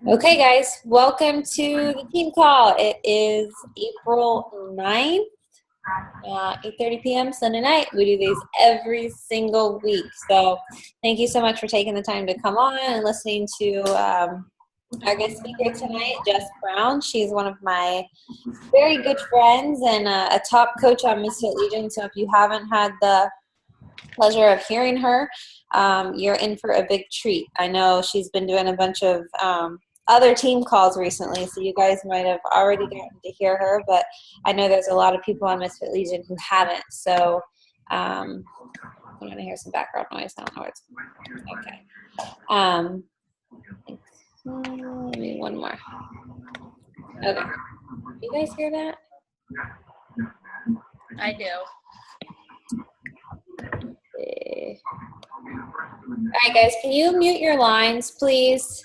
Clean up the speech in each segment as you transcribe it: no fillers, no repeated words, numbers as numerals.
Okay, guys, welcome to the team call. It is April 9th, 8:30 p.m. Sunday night. We do these every single week. So thank you so much for taking the time to come on and listening to our guest speaker tonight, Jess Brown. She's one of my very good friends and a top coach on Misfit Legion. So if you haven't had the pleasure of hearing her, you're in for a big treat. I know she's been doing a bunch of other team calls recently, so you guys might have already gotten to hear her, but I know there's a lot of people on Misfit Legion who haven't, so I'm going to hear some background noise. I don't know where it's okay. Let me one more. Okay. You guys hear that? I do. Okay. All right, guys, can you mute your lines, please?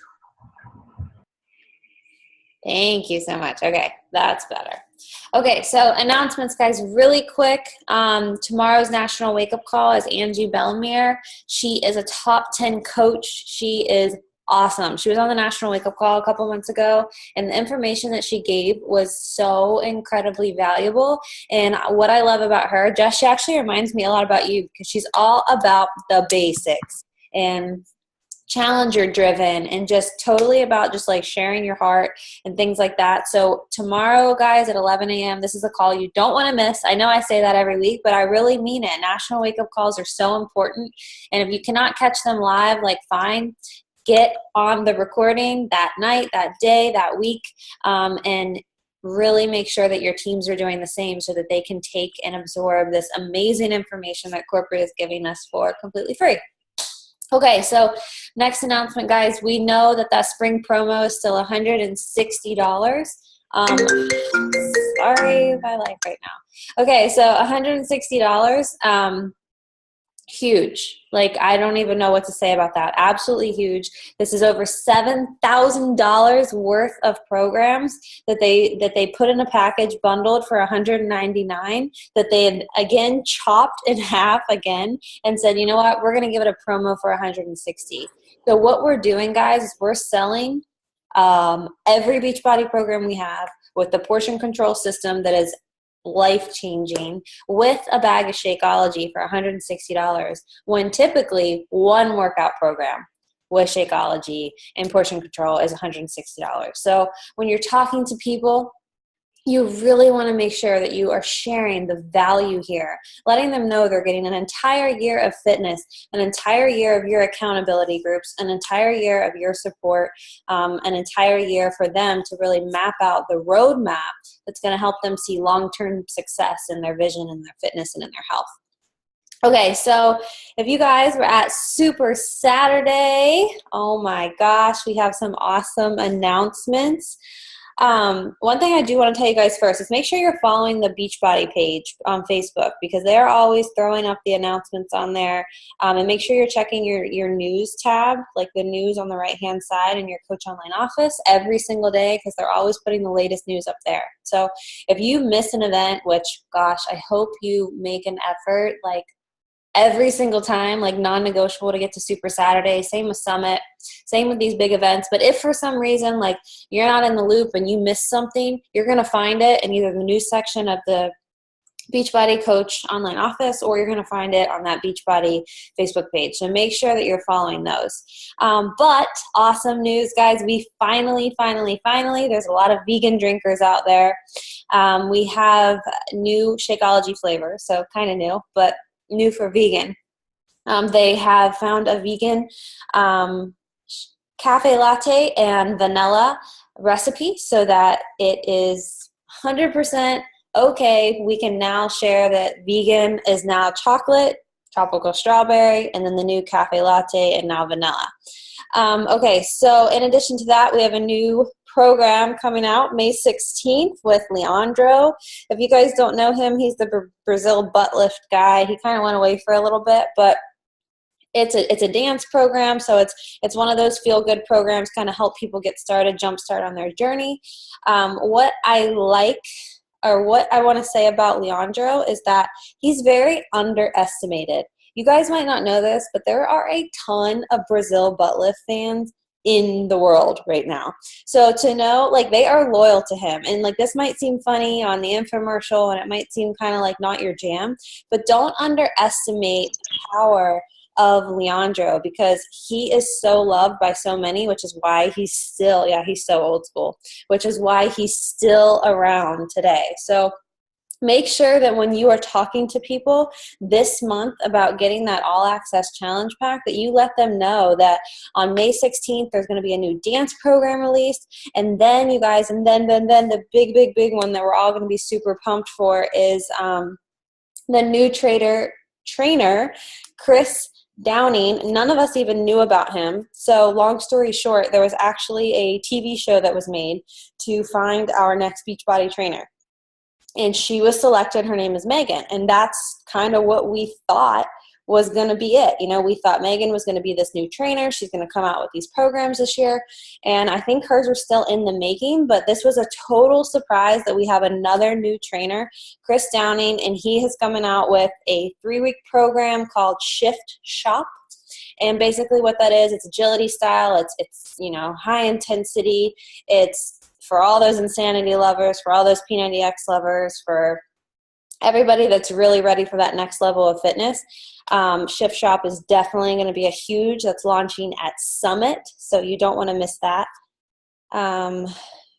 Thank you so much. Okay, that's better. Okay, so announcements, guys, really quick. Tomorrow's National Wake Up Call is Angie Bellemere. She is a top 10 coach. She is awesome. She was on the National Wake Up Call a couple months ago, and the information that she gave was so incredibly valuable. And what I love about her, Jess, she actually reminds me a lot about you because she's all about the basics and challenger driven and just totally about just like sharing your heart and things like that. So tomorrow, guys, at 11 a.m., this is a call you don't want to miss. I know I say that every week, but I really mean it. National Wake Up Calls are so important. And if you cannot catch them live, like fine, get on the recording that night, that day, that week, and really make sure that your teams are doing the same so that they can take and absorb this amazing information that corporate is giving us for completely free. Okay, so next announcement, guys. We know that that spring promo is still $160. Sorry, my life right now. Okay, so $160. Huge. Like, I don't even know what to say about that. Absolutely huge. This is over $7,000 worth of programs that they put in a package bundled for $199 that they had again chopped in half again and said, you know what, we're going to give it a promo for $160. So what we're doing, guys, is we're selling every Beachbody program we have with the portion control system that is life-changing with a bag of Shakeology for $160 when typically one workout program with Shakeology and portion control is $160. So when you're talking to people, you really want to make sure that you are sharing the value here, letting them know they're getting an entire year of fitness, an entire year of your accountability groups, an entire year of your support, an entire year for them to really map out the roadmap that's going to help them see long-term success in their vision and their fitness and in their health. Okay, so if you guys were at Super Saturday, oh my gosh, we have some awesome announcements. One thing I do want to tell you guys first is make sure you're following the Beachbody page on Facebook because they're always throwing up the announcements on there. And make sure you're checking your news tab, like the news on the right-hand side in your Coach Online office every single day because they're always putting the latest news up there. So if you miss an event, which, gosh, I hope you make an effort, like every single time, like non-negotiable to get to Super Saturday. Same with Summit, same with these big events. But if for some reason, like you're not in the loop and you miss something, you're going to find it in either the news section of the Beachbody Coach Online office, or you're going to find it on that Beachbody Facebook page. So make sure that you're following those. But awesome news, guys. We finally, there's a lot of vegan drinkers out there. We have new Shakeology flavor, so kind of new, but new for vegan. They have found a vegan cafe latte and vanilla recipe so that it is 100% okay. We can now share that vegan is now chocolate, tropical strawberry, and then the new cafe latte and now vanilla. Okay, so in addition to that, we have a new program coming out May 16th with Leandro. If you guys don't know him, he's the Brazil butt lift guy. He kind of went away for a little bit, but it's a dance program, so it's one of those feel-good programs, kind of help people get started, jumpstart on their journey. What I like, or what I want to say about Leandro is that he's very underestimated. You guys might not know this, but there are a ton of Brazil butt lift fans in the world right now. So to know, like, they are loyal to him. And like, this might seem funny on the infomercial and it might seem kind of like not your jam, but don't underestimate the power of Leandro, because he is so loved by so many, which is why he's still, he's so old school, which is why he's still around today. So make sure that when you are talking to people this month about getting that all access challenge pack, that you let them know that on May 16th, there's going to be a new dance program released. And then you guys, and then the big one that we're all going to be super pumped for is the new trainer, Chris Downing. None of us even knew about him. So long story short, there was actually a TV show that was made to find our next Beachbody trainer. And she was selected. Her name is Megan. And that's kind of what we thought was going to be it. You know, we thought Megan was going to be this new trainer. She's going to come out with these programs this year. And I think hers are still in the making, but this was a total surprise that we have another new trainer, Chris Downing, and he is coming out with a 3-week program called Shift Shop. And basically what that is, it's agility style. It's you know, high intensity. It's for all those insanity lovers, for all those P90X lovers, for everybody that's really ready for that next level of fitness. Shift Shop is definitely going to be that's launching at Summit, so you don't want to miss that.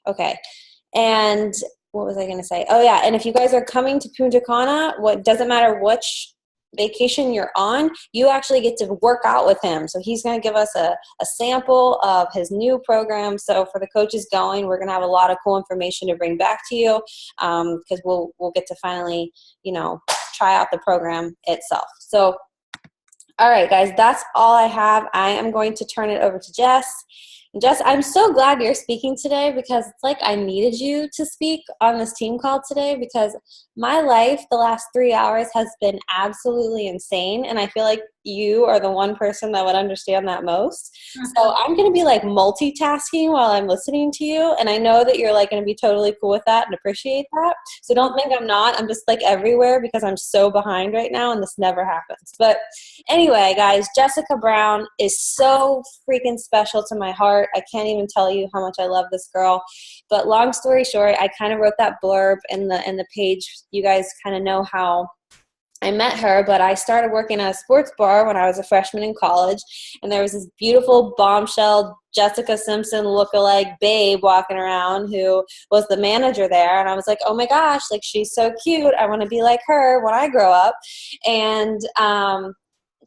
Okay. And what was I going to say? Oh, yeah, and if you guys are coming to Punta Cana, doesn't matter which vacation you're on, you actually get to work out with him. So he's going to give us a sample of his new program. So for the coaches going, we're going to have a lot of cool information to bring back to you, because we'll get to finally, you know, try out the program itself. So, all right, guys, that's all I have. I am going to turn it over to Jess. Jess, I'm so glad you're speaking today, because it's like I needed you to speak on this team call today, because my life the last 3 hours has been absolutely insane, and I feel like you are the one person that would understand that most. So I'm going to be like multitasking while I'm listening to you, and I know that you're like going to be totally cool with that and appreciate that. So don't think I'm not. I'm just like everywhere because I'm so behind right now, and this never happens. But anyway, guys, Jessica Brown is so freaking special to my heart. I can't even tell you how much I love this girl. But long story short, I kind of wrote that blurb in the page. You guys kind of know how I met her, but I started working at a sports bar when I was a freshman in college, and there was this beautiful bombshell Jessica Simpson lookalike babe walking around who was the manager there, and I was like, oh my gosh, like, she's so cute. I want to be like her when I grow up. And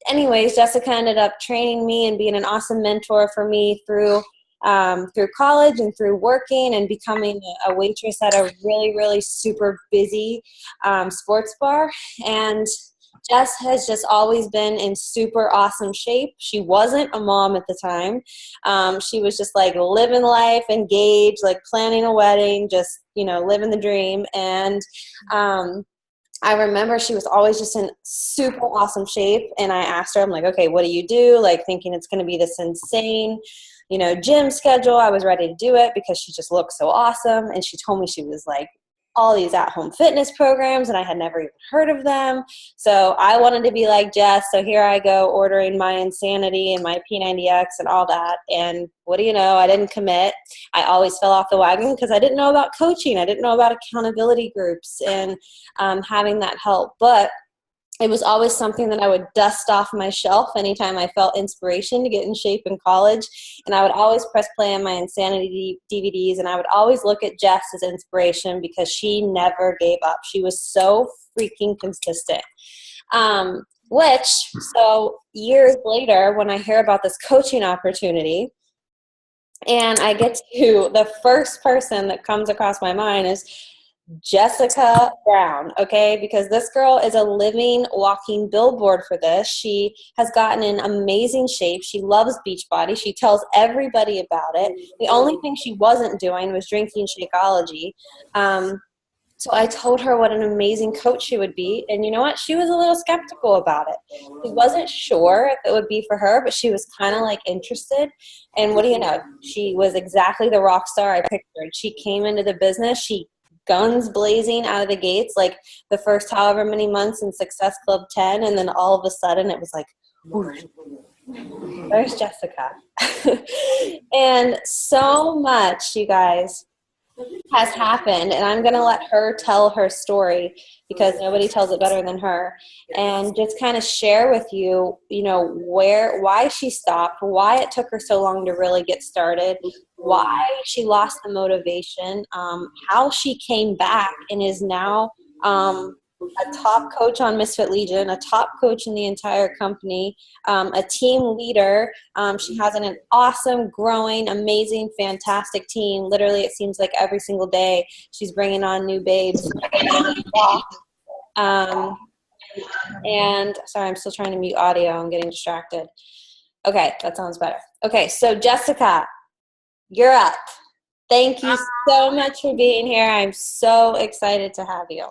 anyways, Jessica ended up training me and being an awesome mentor for me through college and through working and becoming a waitress at a really, really super busy sports bar. And Jess has just always been in super awesome shape. She wasn't a mom at the time. She was just like living life, engaged, like planning a wedding, just, you know, living the dream. And I remember she was always just in super awesome shape. And I asked her, I'm like, okay, what do you do? Like, thinking it's going to be this insane, you know, gym schedule. I was ready to do it because she just looked so awesome. And she told me she was like all these at-home fitness programs, and I had never even heard of them. So I wanted to be like Jess. So here I go ordering my Insanity and my P90X and all that. And what do you know? I didn't commit. I always fell off the wagon because I didn't know about coaching. I didn't know about accountability groups and having that help. But it was always something that I would dust off my shelf anytime I felt inspiration to get in shape in college. And I would always press play on my Insanity DVDs, and I would always look at Jess as inspiration because she never gave up. She was so freaking consistent. So years later, when I hear about this coaching opportunity, and I get to, the first person that comes across my mind is Jessica Brown, okay? Because this girl is a living, walking billboard for this. She has gotten in amazing shape. She loves Beachbody. She tells everybody about it. The only thing she wasn't doing was drinking Shakeology. So I told her what an amazing coach she would be. And you know what? She was a little skeptical about it. She wasn't sure if it would be for her, but she was kind of like interested. And what do you know? She was exactly the rock star I pictured. She came into the business. She guns blazing out of the gates, like the first however many months in Success Club 10, and then all of a sudden it was like, whoosh, There's Jessica. And so much, you guys, has happened, and I'm going to let her tell her story because nobody tells it better than her, and just kind of share with you, why she stopped, why it took her so long to really get started, why she lost the motivation, how she came back and is now a top coach on Misfit Legion, a top coach in the entire company, a team leader. She has an awesome, growing, amazing, fantastic team. Literally, it seems like every single day she's bringing on new babes. And sorry, I'm still trying to mute audio. I'm getting distracted. Okay, that sounds better. Okay, so Jessica, you're up. Thank you so much for being here. I'm so excited to have you.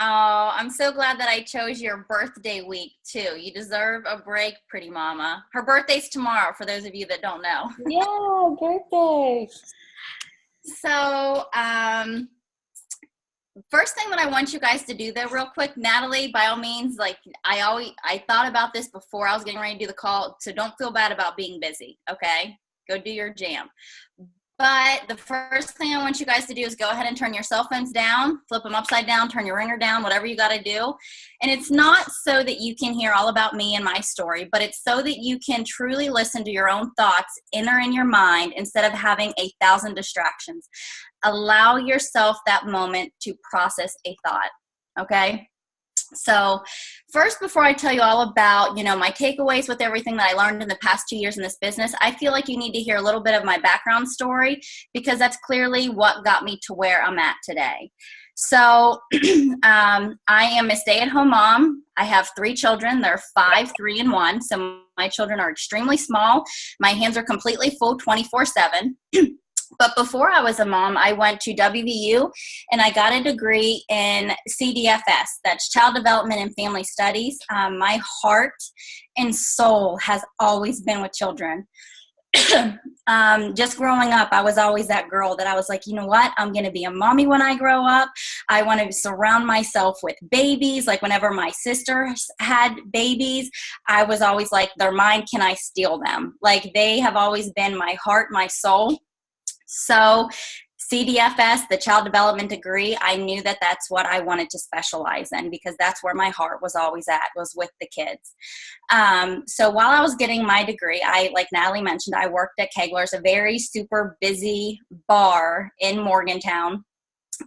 Oh, I'm so glad that I chose your birthday week, too. You deserve a break, pretty mama. Her birthday's tomorrow, for those of you that don't know. Yeah, birthday. So, first thing that I want you guys to do, though, real quick, Natalie, by all means, I thought about this before I was getting ready to do the call, so don't feel bad about being busy, okay? Go do your jam. But the first thing I want you guys to do is go ahead and turn your cell phones down, flip them upside down, turn your ringer down, whatever you got to do. And it's not so that you can hear all about me and my story, but it's so that you can truly listen to your own thoughts in your mind instead of having 1,000 distractions. Allow yourself that moment to process a thought, okay? So first, before I tell you all about, my takeaways with everything that I learned in the past 2 years in this business, I feel like you need to hear a little bit of my background story because that's clearly what got me to where I'm at today. So I am a stay-at-home mom. I have 3 children. They're 5, 3, and 1. So my children are extremely small. My hands are completely full 24/7. But before I was a mom, I went to WVU and I got a degree in CDFS, that's Child Development and Family Studies. My heart and soul has always been with children. Just growing up, I was always that girl that I was like, you know what? I'm going to be a mommy when I grow up. I want to surround myself with babies. Like whenever my sisters had babies, I was always like, they're mine. Can I steal them? Like they have always been my heart, my soul. So CDFS, the child development degree, I knew that that's what I wanted to specialize in because that's where my heart was always at, was with the kids. So while I was getting my degree, like Natalie mentioned, I worked at Kegler's, a very super busy bar in Morgantown,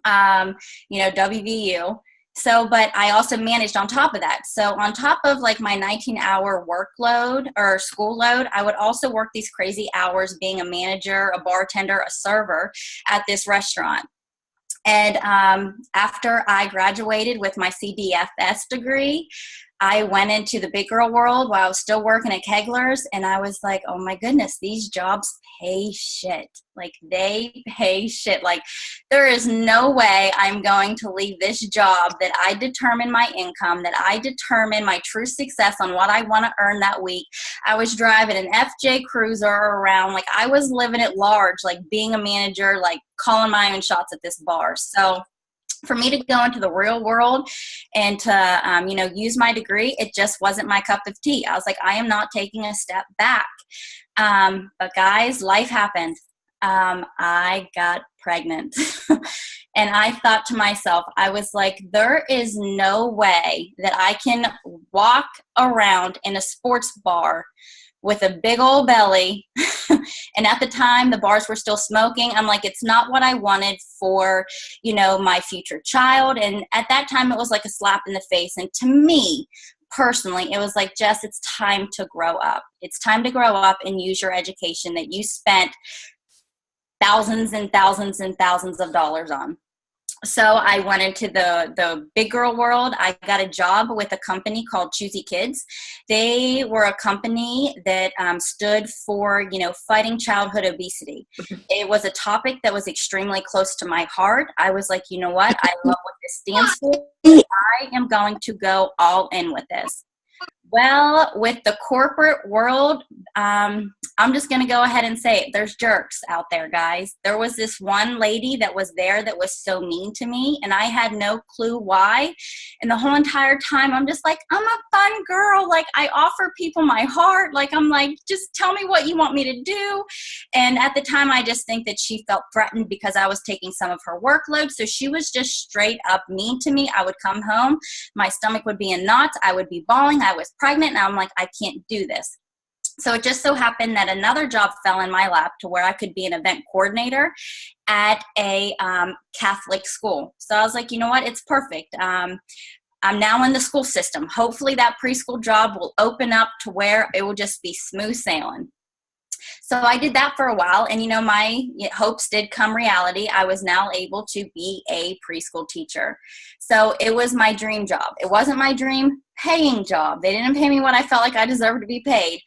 WVU. So, but I also managed on top of that. So on top of like my 19-hour workload or school load, I would also work these crazy hours being a manager, a bartender, a server at this restaurant. And after I graduated with my CDFS degree, I went into the big girl world while I was still working at Kegler's, and I was like, oh my goodness, these jobs pay shit. Like, they pay shit. Like, there is no way I'm going to leave this job that I determine my income, that I determine my true success on what I want to earn that week. I was driving an FJ Cruiser around. Like, I was living at large, like being a manager, like calling my own shots at this bar. So for me to go into the real world and to, use my degree, it just wasn't my cup of tea. I was like, I am not taking a step back. But guys, life happened. I got pregnant. And I thought to myself, I was like, there is no way that I can walk around in a sports bar with a big old belly. And at the time, the bars were still smoking. I'm like, it's not what I wanted for, my future child. And at that time, it was like a slap in the face. And to me, personally, it was like, Jess, it's time to grow up. It's time to grow up and use your education that you spent thousands and thousands and thousands of dollars on. So I went into the big girl world. I got a job with a company called Choosy Kids. They were a company that stood for, fighting childhood obesity. It was a topic that was extremely close to my heart. I was like, you know what? I love what this stands for. I am going to go all in with this. Well, with the corporate world, I'm just going to go ahead and say it. There's jerks out there, guys. There was this one lady that was there that was so mean to me, and I had no clue why. And the whole entire time, I'm just like, I'm a fun girl. Like, I offer people my heart. Like, I'm like, just tell me what you want me to do. And at the time, I just think that she felt threatened because I was taking some of her workload. So she was just straight up mean to me. I would come home, my stomach would be in knots, I would be bawling, I was pregnant, and I'm like, I can't do this. So it just so happened that another job fell in my lap to where I could be an event coordinator at a Catholic school. So I was like, you know what? It's perfect. I'm now in the school system. Hopefully that preschool job will open up to where it will just be smooth sailing. So I did that for a while, and my hopes did come reality. I was now able to be a preschool teacher. So it was my dream job. It wasn't my dream paying job. They didn't pay me what I felt like I deserved to be paid.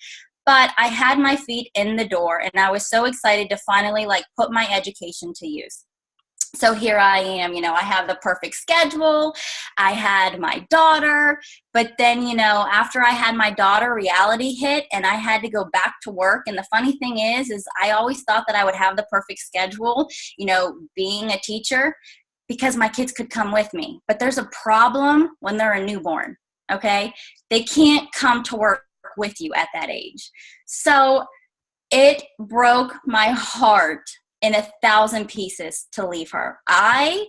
But I had my feet in the door, and I was so excited to finally put my education to use. So here I am, I have the perfect schedule. I had my daughter, but then, after I had my daughter, reality hit and I had to go back to work. And the funny thing is I always thought that I would have the perfect schedule, being a teacher, because my kids could come with me. But there's a problem when they're a newborn, okay? They can't come to work with you at that age. So it broke my heart in 1,000 pieces to leave her. I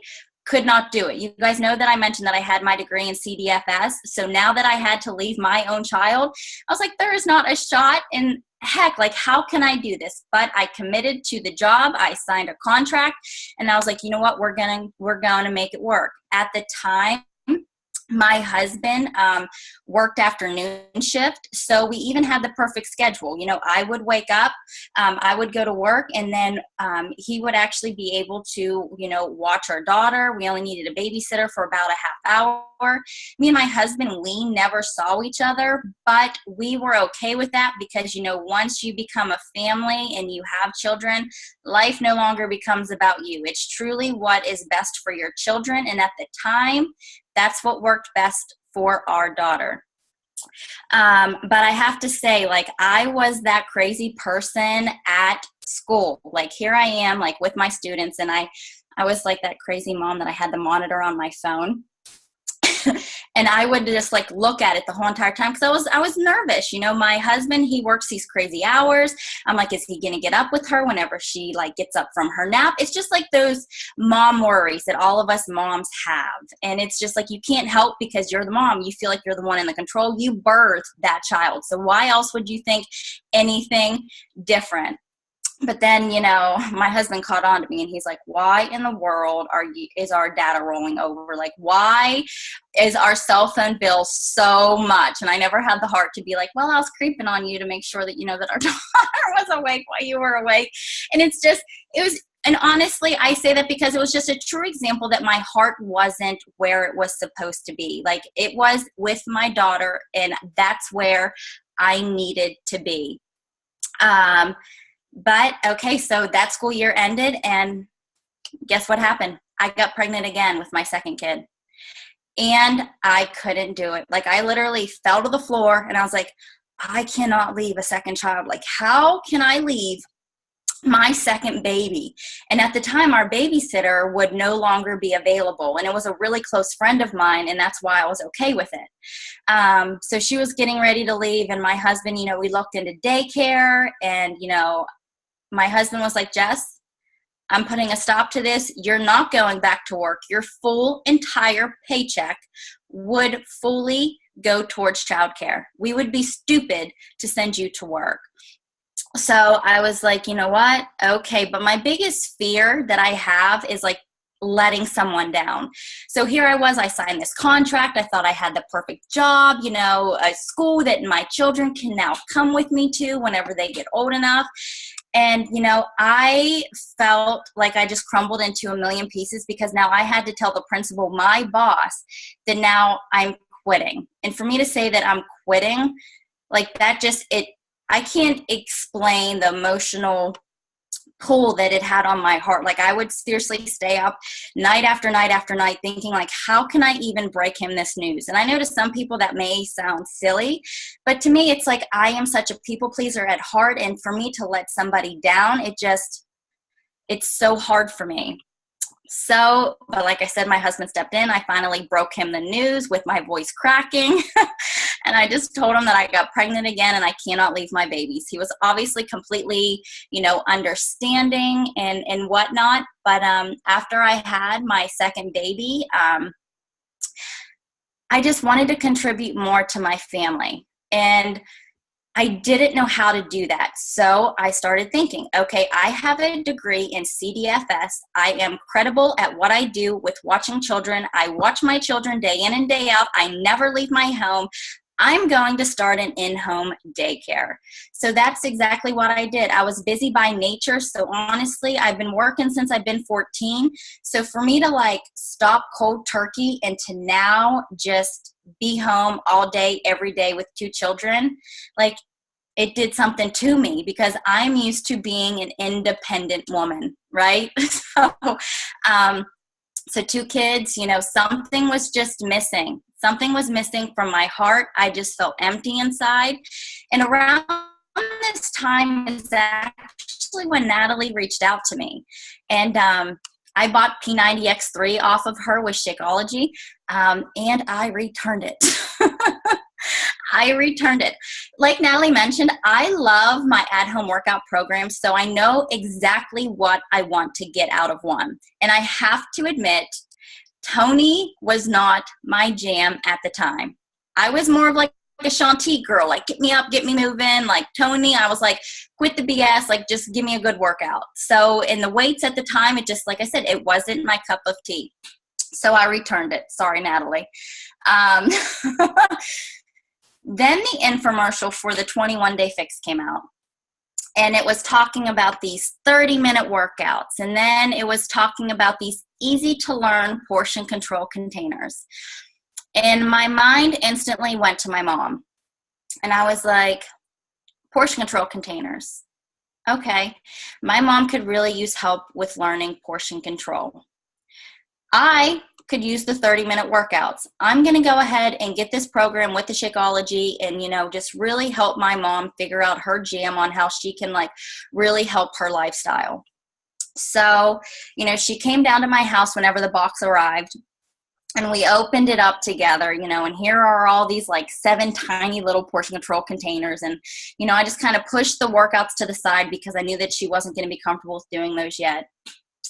could not do it. You guys know that I mentioned that I had my degree in CDFS. So now that I had to leave my own child, I was like, there is not a shot in heck. How can I do this? But I committed to the job. I signed a contract, and I was like, you know what? We're going to make it work. At the time, my husband worked afternoon shift, so we even had the perfect schedule. I would wake up, I would go to work, and then he would actually be able to, watch our daughter. We only needed a babysitter for about a half hour. Me and my husband, we never saw each other, but we were okay with that because, once you become a family and you have children, life no longer becomes about you. It's truly what is best for your children, and at the time, that's what worked best for our daughter. But I have to say, I was that crazy person at school. Here I am, with my students, and I was that crazy mom that I had the monitor on my phone. And I would just look at it the whole entire time because I was nervous. My husband, he works these crazy hours. I'm like, is he going to get up with her whenever she gets up from her nap? It's just those mom worries that all of us moms have. And it's just you can't help because you're the mom. You feel like you're the one in the control. You birthed that child. So why else would you think anything different? But then, my husband caught on to me and he's like, why in the world is our data rolling over? Why is our cell phone bill so much? And I never had the heart to be like, well, I was creeping on you to make sure that, that our daughter was awake while you were awake. And and honestly, I say that because it was just a true example that my heart wasn't where it was supposed to be. It was with my daughter, and that's where I needed to be. But okay, so that school year ended, and guess what happened? I got pregnant again with my second kid, and I couldn't do it. I literally fell to the floor, and I was like, I cannot leave a second child. How can I leave my second baby? And at the time, our babysitter would no longer be available, and it was a really close friend of mine, and that's why I was okay with it. So she was getting ready to leave, and my husband, we looked into daycare, and my husband was like, Jess, I'm putting a stop to this. You're not going back to work. Your full entire paycheck would fully go towards childcare. We would be stupid to send you to work. So I was like, you know what? Okay. But my biggest fear that I have is letting someone down. So here I was, I signed this contract. I thought I had the perfect job, a school that my children can now come with me to whenever they get old enough. And, I felt like I just crumbled into a million pieces because now I had to tell the principal, my boss, that now I'm quitting. And for me to say that I'm quitting, I can't explain the emotional pull that it had on my heart. Like I would seriously stay up night after night after night thinking like, how can I even break him this news? And I know to some people that may sound silly, but to me, it's like, I am such a people pleaser at heart. And for me to let somebody down, it's so hard for me. So, but like I said, my husband stepped in. I finally broke him the news with my voice cracking. And I just told him that I got pregnant again and I cannot leave my babies. He was obviously completely, understanding and whatnot. But after I had my second baby, I just wanted to contribute more to my family. And I didn't know how to do that. So I started thinking, okay, I have a degree in CDFS. I am credible at what I do with watching children. I watch my children day in and day out. I never leave my home. I'm going to start an in-home daycare. So that's exactly what I did. I was busy by nature. So honestly, I've been working since I've been 14. So for me to like stop cold turkey and to now just be home all day, every day with 2 children, like it did something to me because I'm used to being an independent woman, right? So 2 kids, something was just missing. Something was missing from my heart. I just felt empty inside. And around this time is actually when Natalie reached out to me. And I bought P90X3 off of her with Shakeology, and I returned it. I returned it. Like Natalie mentioned, I love my at-home workout program, so I know exactly what I want to get out of one. And I have to admit, Tony was not my jam at the time. I was more of like a Shanti girl, like get me up, get me moving. Like Tony, I was like, quit the BS, like just give me a good workout. So in the weights at the time, it just, like I said, it wasn't my cup of tea. So I returned it. Sorry, Natalie. Then the infomercial for the 21-day fix came out. And it was talking about these 30-minute workouts. And then it was talking about these easy-to-learn portion control containers. And my mind instantly went to my mom. And I was like, portion control containers. Okay. My mom could really use help with learning portion control. I could use the 30-minute workouts. I'm going to go ahead and get this program with the Shakeology and, just really help my mom figure out her jam on how she can like really help her lifestyle. So, she came down to my house whenever the box arrived and we opened it up together, and here are all these like 7 tiny little portion control containers. And, I just kind of pushed the workouts to the side because I knew that she wasn't going to be comfortable with doing those yet.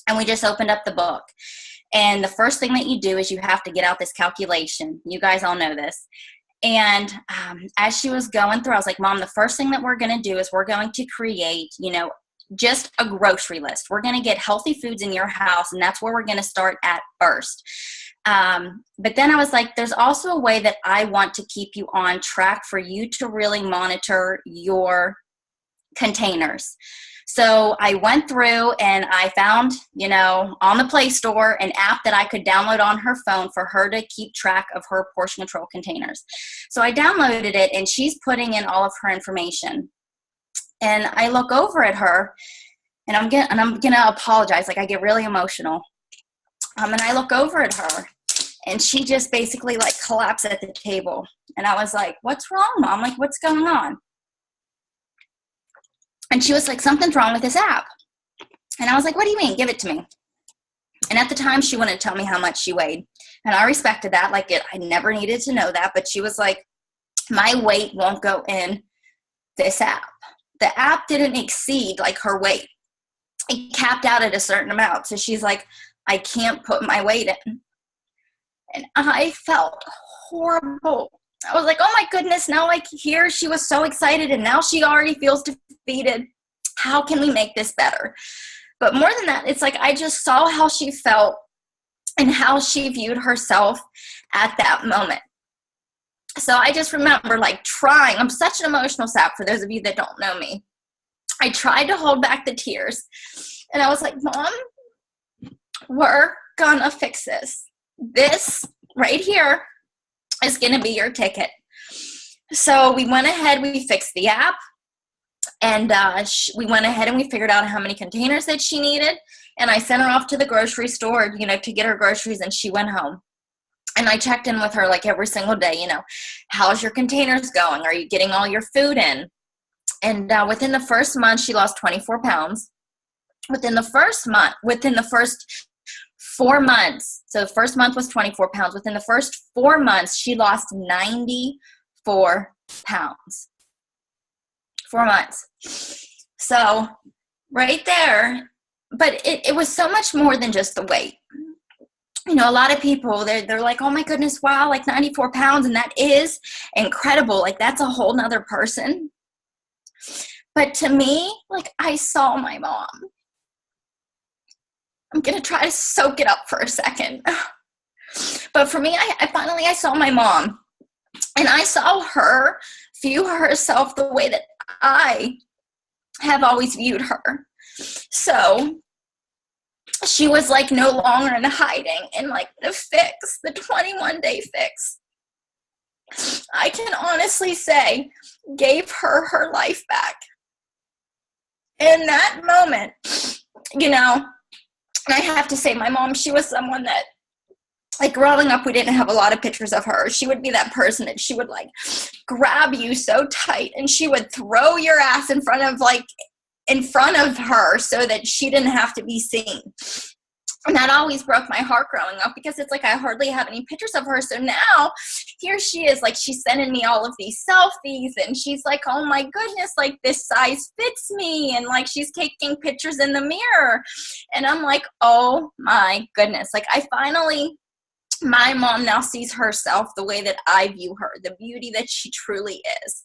And we just opened up the book. And the first thing that you do is you have to get out this calculation. You guys all know this. And as she was going through, I was like, Mom, the first thing that we're going to do is we're going to create, just a grocery list. We're going to get healthy foods in your house, and that's where we're going to start at first. But then I was like, there's also a way that I want to keep you on track for you to really monitor your containers. So I went through and I found, on the Play Store, an app that I could download on her phone for her to keep track of her portion control containers. So I downloaded it and she's putting in all of her information. And I look over at her and I'm gonna apologize. Like I get really emotional. And I look over at her and she just basically like collapsed at the table. And I was like, what's wrong, Mom? Like, what's going on? And she was like, something's wrong with this app. And I was like, what do you mean? Give it to me. And at the time, she wanted to tell me how much she weighed. And I respected that. Like, I never needed to know that. But she was like, my weight won't go in this app. The app didn't exceed, like, her weight. It capped out at a certain amount. So she's like, I can't put my weight in. And I felt horrible. I was like, oh my goodness, now like here she was so excited and now she already feels defeated. How can we make this better? But more than that, it's like I just saw how she felt and how she viewed herself at that moment. So I just remember like trying, I'm such an emotional sap for those of you that don't know me. I tried to hold back the tears and I was like, Mom, we're gonna fix this. This right here is going to be your ticket. So we went ahead, we fixed the app. And we went ahead and we figured out how many containers that she needed. And I sent her off to the grocery store, to get her groceries, and she went home. And I checked in with her like every single day, how's your containers going? Are you getting all your food in? And within the first month, she lost 24 pounds. Within the first 4 months, so the first month was 24 pounds. Within the first 4 months, she lost 94 pounds. 4 months. So right there, but it was so much more than just the weight. A lot of people, they're like, oh my goodness, wow, like 94 pounds. And that is incredible. Like that's a whole nother person. But to me, like I saw my mom. I'm going to try to soak it up for a second. But for me, I saw my mom, and I saw her view herself the way that I have always viewed her. So she was like no longer in hiding, and like the 21-day fix, I can honestly say gave her life back. In that moment, and I have to say, my mom, she was someone that, like growing up, we didn't have a lot of pictures of her. She would be that person that she would like grab you so tight, and she would throw your ass in front of her so that she didn't have to be seen. And that always broke my heart growing up, because it's like I hardly have any pictures of her. So now here she is, like she's sending me all of these selfies, and she's like, oh my goodness, like this size fits me. And like she's taking pictures in the mirror. And I'm like, oh my goodness. Like my mom now sees herself the way that I view her, the beauty that she truly is.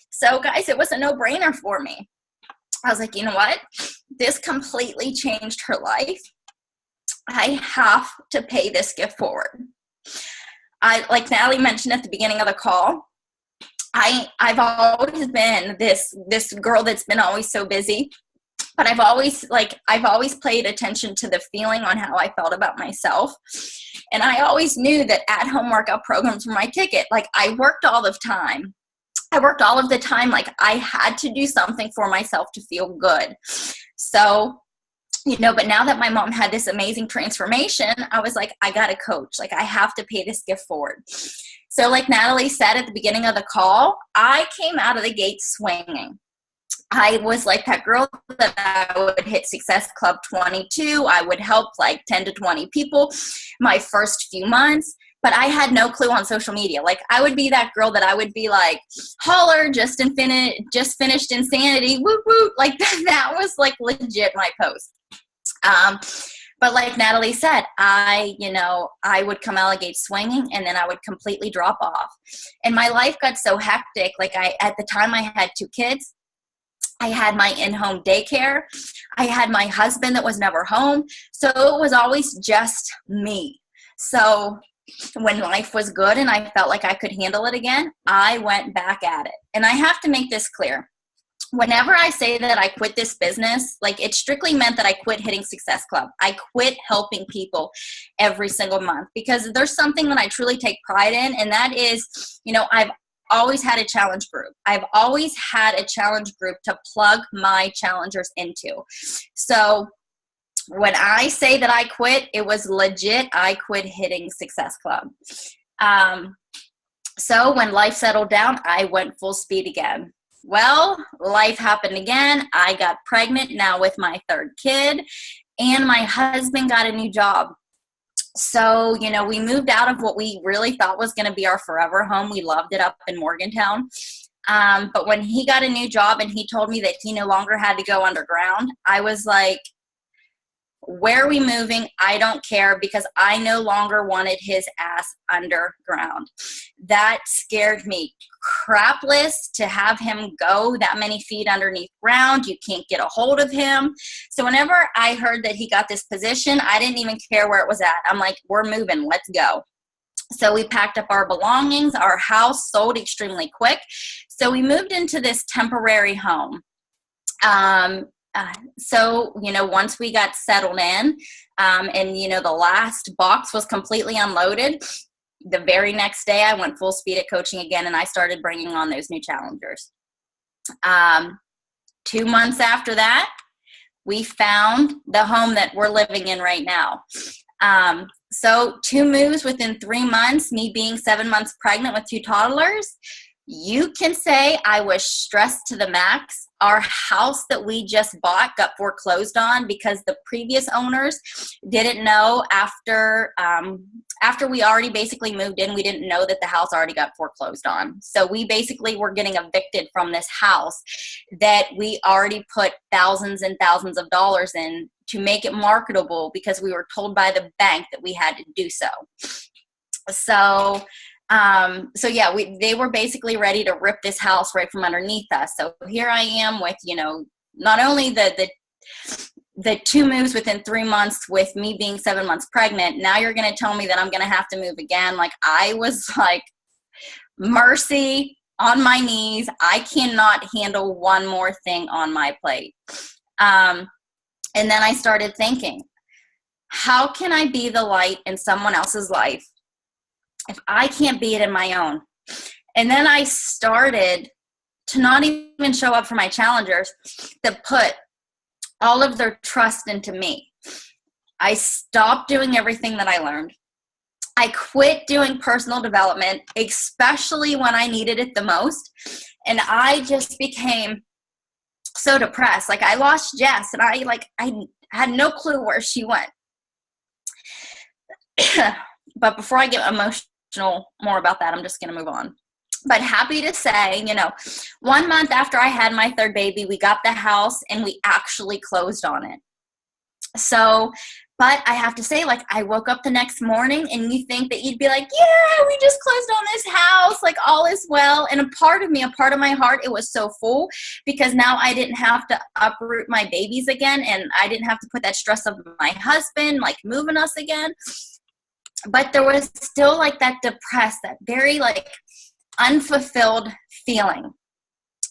So guys, it was a no-brainer for me. I was like, you know what? This completely changed her life. I have to pay this gift forward. Like Natalie mentioned at the beginning of the call, I've always been this girl that's been always so busy, but I've always paid attention to the feeling on how I felt about myself. And I always knew that at-home workout programs were my ticket. Like I worked all of the time. Like I had to do something for myself to feel good. So, but now that my mom had this amazing transformation, I was like, I got to coach. Like I have to pay this gift forward. So like Natalie said at the beginning of the call, I came out of the gate swinging. I was like that girl that I would hit Success Club 22. I would help like 10 to 20 people my first few months. But I had no clue on social media. Like I would be that girl that I would be like, holler, just finished Insanity, whoop whoop. Like that was like legit my post. But like Natalie said, I would come out of the gate swinging, and then I would completely drop off. And my life got so hectic. Like at the time I had 2 kids. I had my in-home daycare. I had my husband that was never home. So it was always just me. So when life was good and I felt like I could handle it again, I went back at it. And I have to make this clear. Whenever I say that I quit this business, like it strictly meant that I quit hitting Success Club. I quit helping people every single month, because there's something that I truly take pride in. And that is, I've always had a challenge group. I've always had a challenge group to plug my challengers into. So when I say that I quit, it was legit. I quit hitting Success Club. So when life settled down, I went full speed again. Well, life happened again. I got pregnant now with my 3rd kid, and my husband got a new job. So, we moved out of what we really thought was going to be our forever home. We loved it up in Morgantown. But when he got a new job and he told me that he no longer had to go underground, I was like, where are we moving? I don't care, because I no longer wanted his ass underground. That scared me crapless to have him go that many feet underneath ground. You can't get a hold of him. So whenever I heard that he got this position, I didn't even care where it was at. I'm like, we're moving, let's go. So we packed up our belongings. Our house sold extremely quick. So we moved into this temporary home. So, once we got settled in, and, the last box was completely unloaded, the very next day I went full speed at coaching again, and I started bringing on those new challengers. 2 months after that, we found the home that we're living in right now. So 2 moves within 3 months, me being 7 months pregnant with 2 toddlers. You can say I was stressed to the max. Our house that we just bought got foreclosed on because the previous owners didn't know after we already basically moved in, we didn't know that the house already got foreclosed on. So we basically were getting evicted from this house that we already put thousands and thousands of dollars in to make it marketable because we were told by the bank that we had to do so. So yeah, they were basically ready to rip this house right from underneath us. So here I am with, not only the 2 moves within 3 months with me being 7 months pregnant. Now you're going to tell me that I'm going to have to move again. Like, I was like, mercy, on my knees. I cannot handle one more thing on my plate. And then I started thinking, how can I be the light in someone else's life if I can't be it in my own? And then I started to not even show up for my challengers that put all of their trust into me. I stopped doing everything that I learned. I quit doing personal development, especially when I needed it the most. And I just became so depressed. Like, I lost Jess, and I had no clue where she went. But before I get emotional more about that, I'm just going to move on. But happy to say, 1 month after I had my 3rd baby, we got the house and we actually closed on it. So, but I have to say, like, I woke up the next morning and you think that you'd be like, yeah, we just closed on this house, like, all is well. And a part of my heart, it was so full because now I didn't have to uproot my babies again. And I didn't have to put that stress of my husband, like, moving us again. But there was still like that depressed, that very like unfulfilled feeling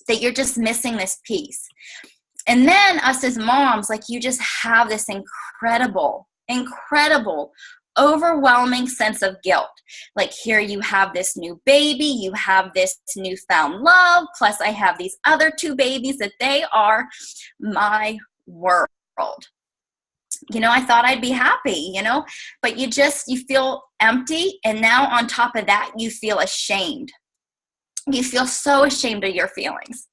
that you're just missing this piece. And then us as moms, like, you just have this incredible, overwhelming sense of guilt. Like, here you have this new baby, you have this newfound love, plus I have these other 2 babies that they are my world. I thought I'd be happy, but you feel empty. And now on top of that, you feel ashamed. You feel so ashamed of your feelings.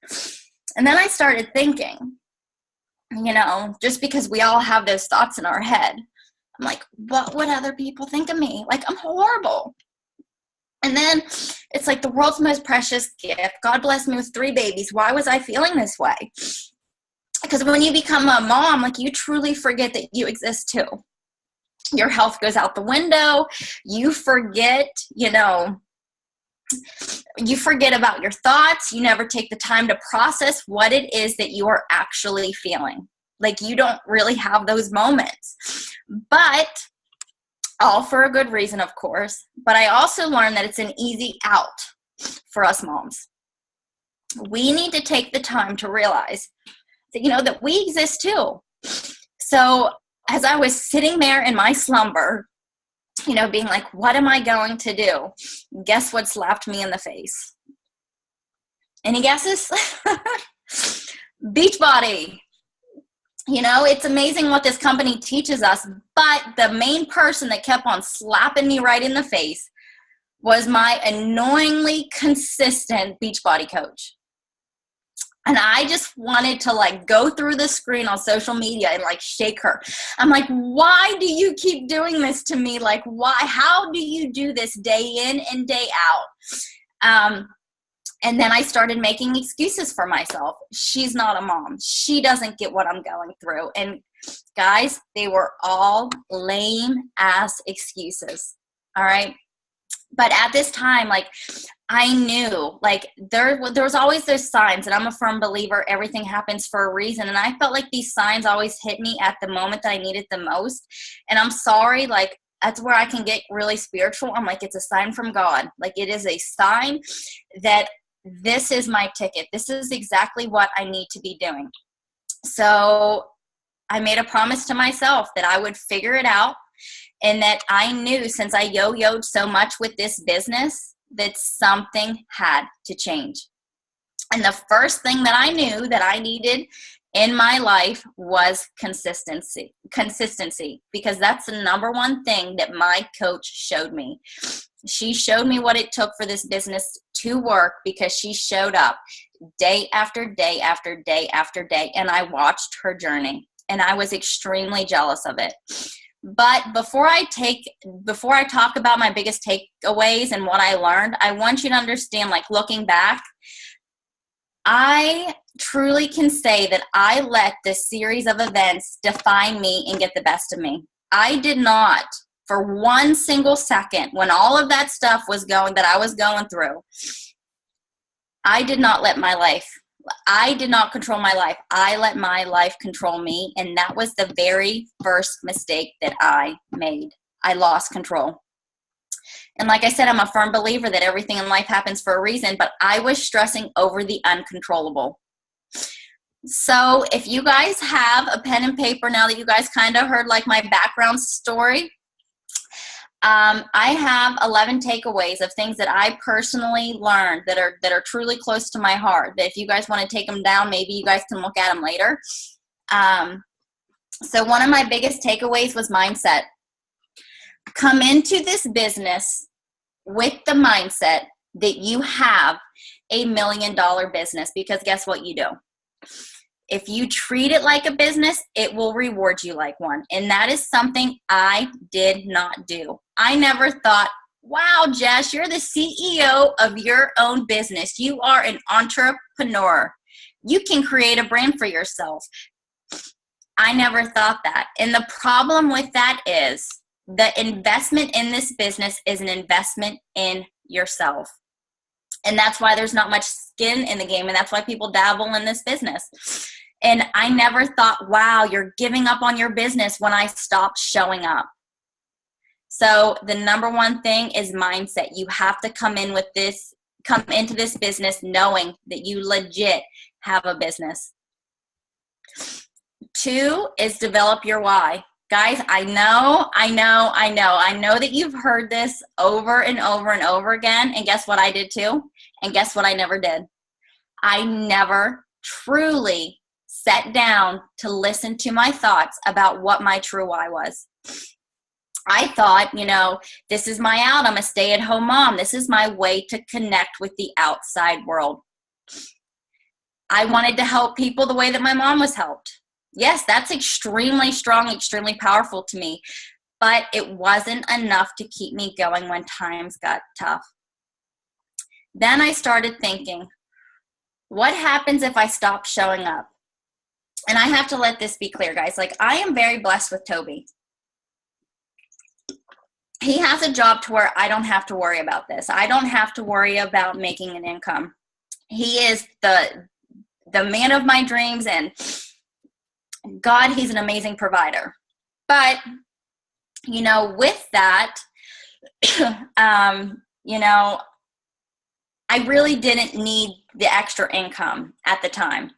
And then I started thinking, just because we all have those thoughts in our head, I'm like, what would other people think of me? Like, I'm horrible. And then it's like the world's most precious gift. God blessed me with 3 babies. Why was I feeling this way? Because when you become a mom, like, you truly forget that you exist too. Your health goes out the window. You forget, you forget about your thoughts. You never take the time to process what it is that you are actually feeling. Like, you don't really have those moments. But all for a good reason, of course. But I also learned that it's an easy out for us moms. We need to take the time to realize that, that we exist too. So as I was sitting there in my slumber, being like, what am I going to do? Guess what slapped me in the face? Any guesses? Beachbody. It's amazing what this company teaches us, but the main person that kept on slapping me right in the face was my annoyingly consistent Beachbody coach. And I just wanted to like go through the screen on social media and like shake her. I'm like, why do you keep doing this to me? Like, why? How do you do this day in and day out? And then I started making excuses for myself. She's not a mom. She doesn't get what I'm going through. And guys, they were all lame ass excuses. All right. But at this time, like, I knew, like, there was always those signs, and I'm a firm believer everything happens for a reason. And I felt like these signs always hit me at the moment that I needed the most. And I'm sorry, like, that's where I can get really spiritual. I'm like, it's a sign from God. Like, it is a sign that this is my ticket. This is exactly what I need to be doing. So I made a promise to myself that I would figure it out, and that I knew, since I yo-yoed so much with this business, that something had to change. And the first thing that I knew that I needed in my life was consistency, because that's the number one thing that my coach showed me. She showed me what it took for this business to work, because she showed up day after day after day after day, and I watched her journey, and I was extremely jealous of it. But before I talk about my biggest takeaways and what I learned, I want you to understand, like, looking back, I truly can say that I let this series of events define me and get the best of me. I did not, for one single second, when all of that stuff was going, that I was going through, I did not control my life. I let my life control me, and that was the very first mistake that I made. I lost control. And like I said, I'm a firm believer that everything in life happens for a reason, but I was stressing over the uncontrollable. So if you guys have a pen and paper, now that you guys kind of heard like my background story, I have 11 takeaways of things that I personally learned that are truly close to my heart. That if you guys want to take them down, maybe you guys can look at them later. So one of my biggest takeaways was mindset. Come into this business with the mindset that you have $1 million business, because guess what you do? If you treat it like a business, it will reward you like one. And that is something I did not do. I never thought, wow, Jess, you're the CEO of your own business. You are an entrepreneur. You can create a brand for yourself. I never thought that. And the problem with that is the investment in this business is an investment in yourself. And that's why there's not much skin in the game. And that's why people dabble in this business. And I never thought, wow, you're giving up on your business when I stopped showing up. So the number one thing is mindset. You have to come into this business knowing that you legit have a business. 2 is develop your why. Guys, I know that you've heard this over and over and over again. And guess what I did too? And guess what I never did? I never truly sat down to listen to my thoughts about what my true why was. I thought, this is my out. I'm a stay-at-home mom. This is my way to connect with the outside world. I wanted to help people the way that my mom was helped. Yes, that's extremely strong, extremely powerful to me, but it wasn't enough to keep me going when times got tough. Then I started thinking, what happens if I stop showing up? And I have to let this be clear, guys. Like, I am very blessed with Toby. He has a job to where I don't have to worry about this. I don't have to worry about making an income. He is the man of my dreams, and God, he's an amazing provider. But, with that, I really didn't need the extra income at the time.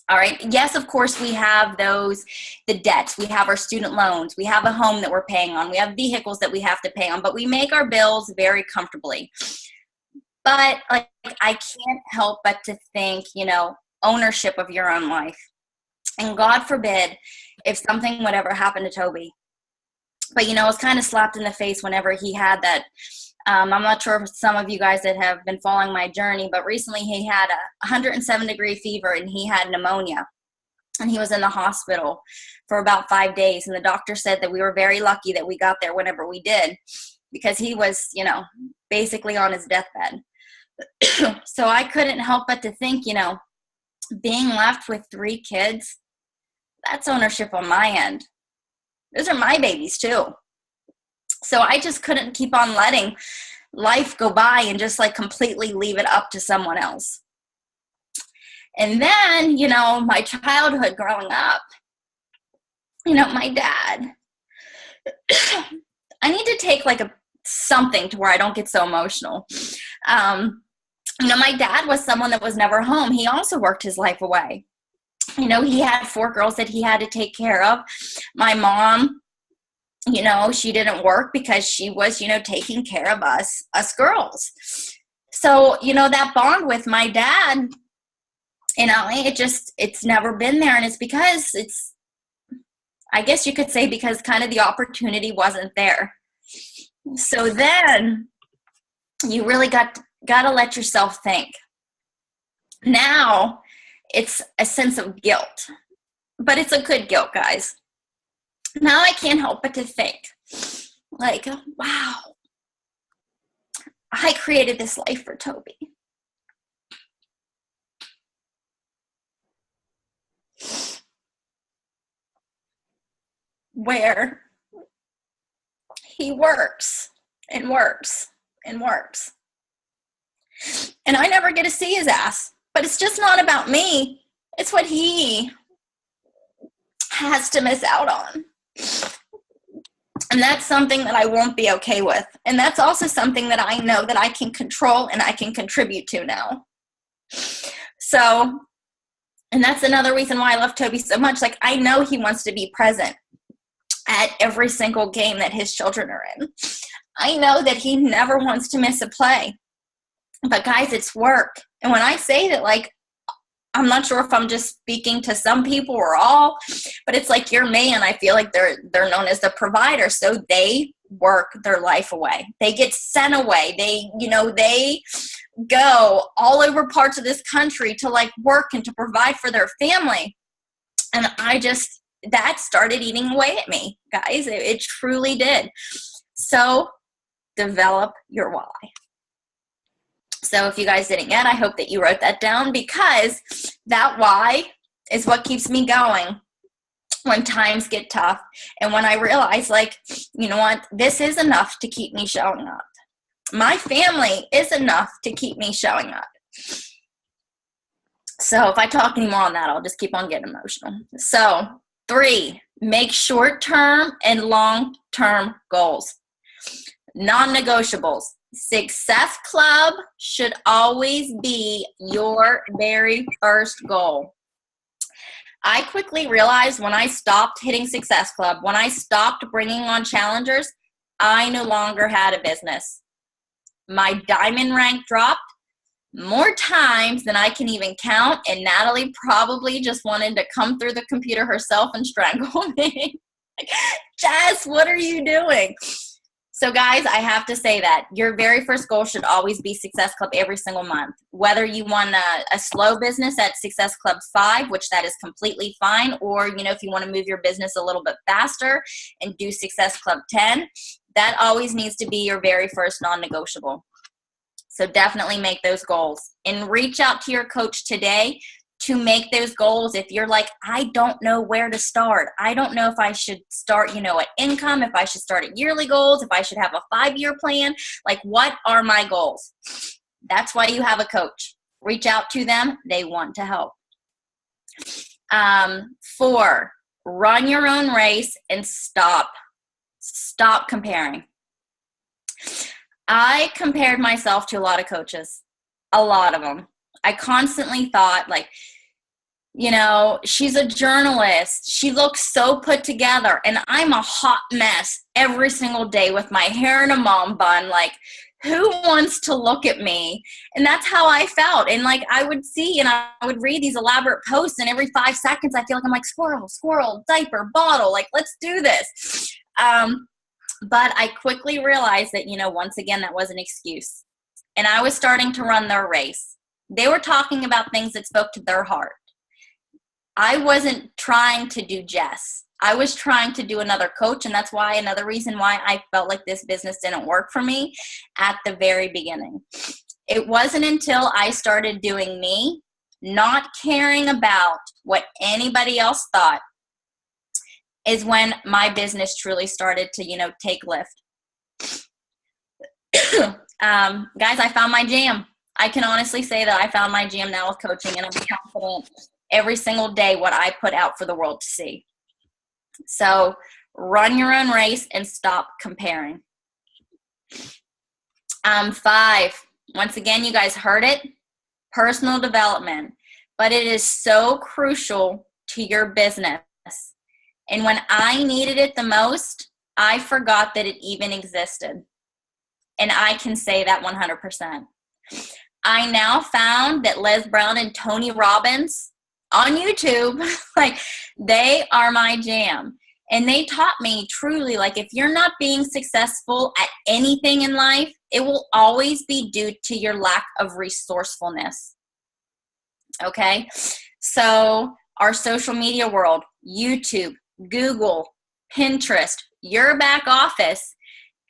All right. Yes, of course, we have the debts. We have our student loans. We have a home that we're paying on. We have vehicles that we have to pay on, but we make our bills very comfortably. But like, I can't help but to think, ownership of your own life. And God forbid if something would ever happen to Toby. But, it was kind of slapped in the face whenever he had that. I'm not sure if some of you guys that have been following my journey, but recently he had a 107-degree fever and he had pneumonia. And he was in the hospital for about 5 days. And the doctor said that we were very lucky that we got there whenever we did, because he was, basically on his deathbed. So I couldn't help but to think, being left with 3 kids, that's ownership on my end. Those are my babies too. So I just couldn't keep on letting life go by and just like completely leave it up to someone else. And then, my childhood growing up, my dad, I need to take like something to where I don't get so emotional. My dad was someone that was never home. He also worked his life away. He had 4 girls that he had to take care of. My mom, she didn't work because she was, taking care of us girls. So, that bond with my dad, it's never been there. And it's because I guess you could say because kind of the opportunity wasn't there. So then you really got to let yourself think. Now it's a sense of guilt, but it's a good guilt, guys. Now I can't help but to think, like, wow, I created this life for Toby. Where he works and works and works. And I never get to see his ass. But it's just not about me. It's what he has to miss out on. And that's something that I won't be okay with. And that's also something that I know that I can control and I can contribute to now. So, and that's another reason why I love Toby so much. Like, I know he wants to be present at every single game that his children are in. I know that he never wants to miss a play. But guys, it's work. And when I say that, like, I'm not sure if I'm just speaking to some people or all, but it's like your man, I feel like they're known as the provider. So they work their life away. They get sent away. They go all over parts of this country to like work and to provide for their family. And that started eating away at me, guys. It truly did. So develop your why. So if you guys didn't yet, I hope that you wrote that down, because that why is what keeps me going when times get tough. And when I realize, like, you know what, this is enough to keep me showing up. My family is enough to keep me showing up. So if I talk anymore on that, I'll just keep on getting emotional. So 3, make short-term and long-term goals. Non-negotiables. Success Club should always be your very first goal. I quickly realized when I stopped hitting Success Club, when I stopped bringing on challengers, I no longer had a business. My diamond rank dropped more times than I can even count, and Natalie probably just wanted to come through the computer herself and strangle me. Like, Jess, what are you doing? So guys, I have to say that your very first goal should always be Success Club every single month. Whether you want a slow business at Success Club 5, which that is completely fine, or if you want to move your business a little bit faster and do Success Club 10, that always needs to be your very first non-negotiable. So definitely make those goals and reach out to your coach today to make those goals. If you're like, I don't know where to start. I don't know if I should start, at income, if I should start at yearly goals, if I should have a 5-year plan. Like, what are my goals? That's why you have a coach. Reach out to them. They want to help. 4, run your own race and stop comparing. I compared myself to a lot of coaches, a lot of them. I constantly thought, like, she's a journalist. She looks so put together. And I'm a hot mess every single day with my hair in a mom bun. Like, who wants to look at me? And that's how I felt. And, like, I would see and I would read these elaborate posts, and every 5 seconds I feel like I'm like, squirrel, diaper, bottle. Like, let's do this. But I quickly realized that, once again, that was an excuse. And I was starting to run their race. They were talking about things that spoke to their heart. I wasn't trying to do Jess. I was trying to do another coach, and that's why another reason why I felt like this business didn't work for me at the very beginning. It wasn't until I started doing me, not caring about what anybody else thought, is when my business truly started to, take lift. Guys, I found my jam. I can honestly say that I found my jam now with coaching, and I'm confident every single day what I put out for the world to see. So run your own race and stop comparing. 5, once again, you guys heard it, personal development, but it is so crucial to your business. And when I needed it the most, I forgot that it even existed. And I can say that 100%. I now found that Jess Brown and Tony Robbins on YouTube, like, they are my jam. And they taught me truly, like, if you're not being successful at anything in life, it will always be due to your lack of resourcefulness. Okay? So our social media world, YouTube, Google, Pinterest, your back office,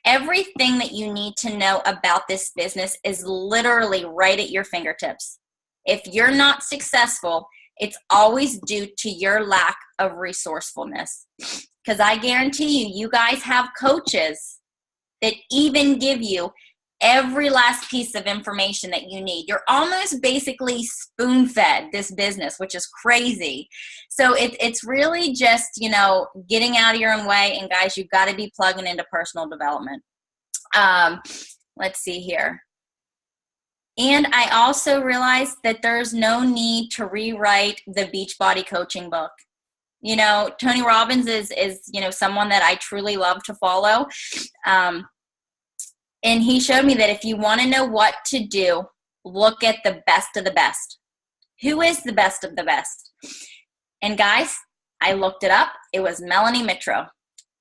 everything that you need to know about this business is literally right at your fingertips. If you're not successful, it's always due to your lack of resourcefulness. Because I guarantee you, you guys have coaches that even give you every last piece of information that you need. You're almost basically spoon-fed this business, which is crazy. So it's really just, you know, getting out of your own way. And guys, you've got to be plugging into personal development. Let's see here. And I also realized that there's no need to rewrite the Beachbody coaching book. You know, Tony Robbins is you know, someone that I truly love to follow. And he showed me that if you want to know what to do, look at the best of the best. Who is the best of the best? And guys, I looked it up. It was Melanie Mitro.